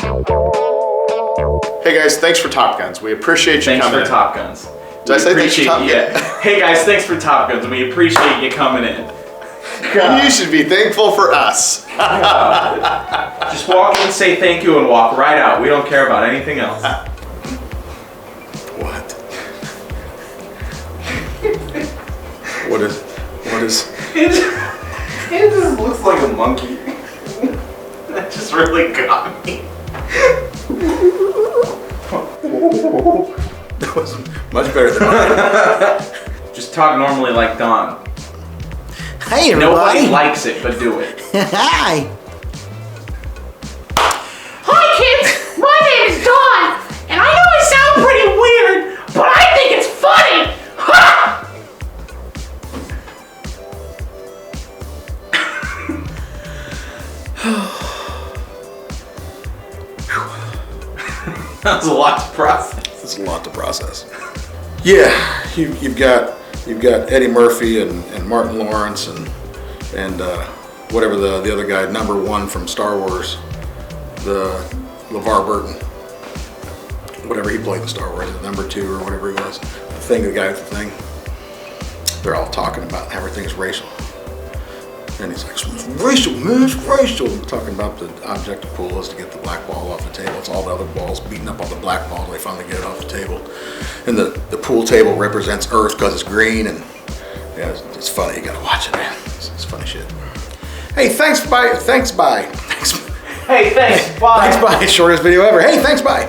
Hey guys, thanks for Top Guns. We appreciate you coming. Thanks for Top Guns. Did I say thanks for Top Guns? Hey guys, thanks for Top Guns. We appreciate you coming in. You should be thankful for us. Just walk in, say thank you, and walk right out. We don't care about anything else. What? What is? It just looks like a monkey. That just really got me. That was much better than mine. Just talk normally like Don. Hey everybody. Nobody likes it, but do it. Hi. Hi kids, my name is Dawn, and I know I sound pretty weird, but I think it's funny. Ha! That was a lot to process. It's a lot to process. Yeah, you've got Eddie Murphy and Martin Lawrence and whatever the other guy, number one from Star Wars, the LeVar Burton, whatever he played in Star Wars, number two or whatever he was, the guy with the thing. They're all talking about how everything's racial. And he's like, it's racial, man, it's racial. We're talking about the object of pool is to get the black ball off the table. It's all the other balls beating up on the black ball till they finally get it off the table. And the pool table represents Earth because it's green, and yeah, it's funny. You gotta watch it, man. It's funny shit. Hey, thanks, bye. Thanks, bye. Hey, thanks, bye. Thanks, bye. Shortest video ever. Hey, thanks, bye.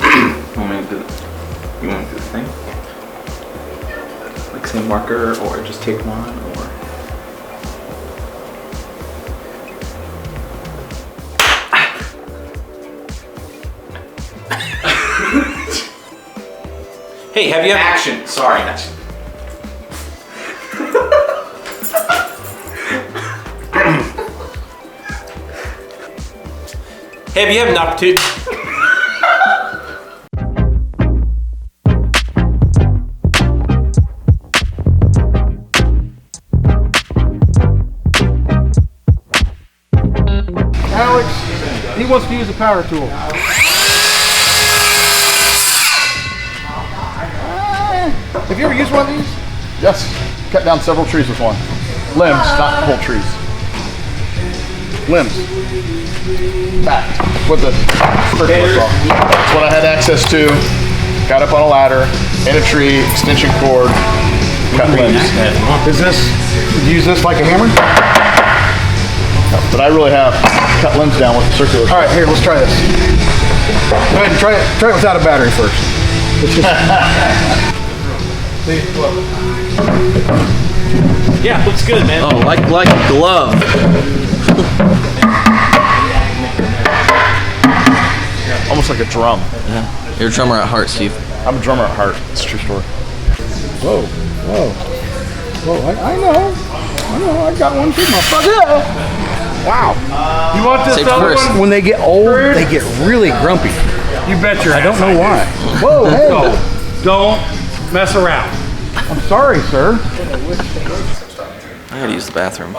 You want me to do the thing? Like say marker, or just take one, or? Hey, have you ever... Action. Sorry. Hey, have you had an opportunity... Alex, he wants to use a power tool. Have you ever used one of these? Yes, cut down several trees with one. Limbs, not whole trees. Limbs. Back with the circular saw. That's what I had access to. Got up on a ladder, in a tree, extension cord, cut limbs. Is this, use this like a hammer? But I really have cut limbs down with the circular saw. All right, here, let's try this. Go ahead and try it without a battery first. Let's just... See, look. Yeah, looks good, man. Oh, like a glove. Almost like a drum. Yeah. You're a drummer at heart, Steve. I'm a drummer at heart. It's a true story. Whoa. I know. I got one too, motherfucker. Wow. You want this other one? When they get old, they get really grumpy. You bet your ass. I don't know why. Whoa, hey. Don't mess around. I'm sorry, sir. I gotta use the bathroom.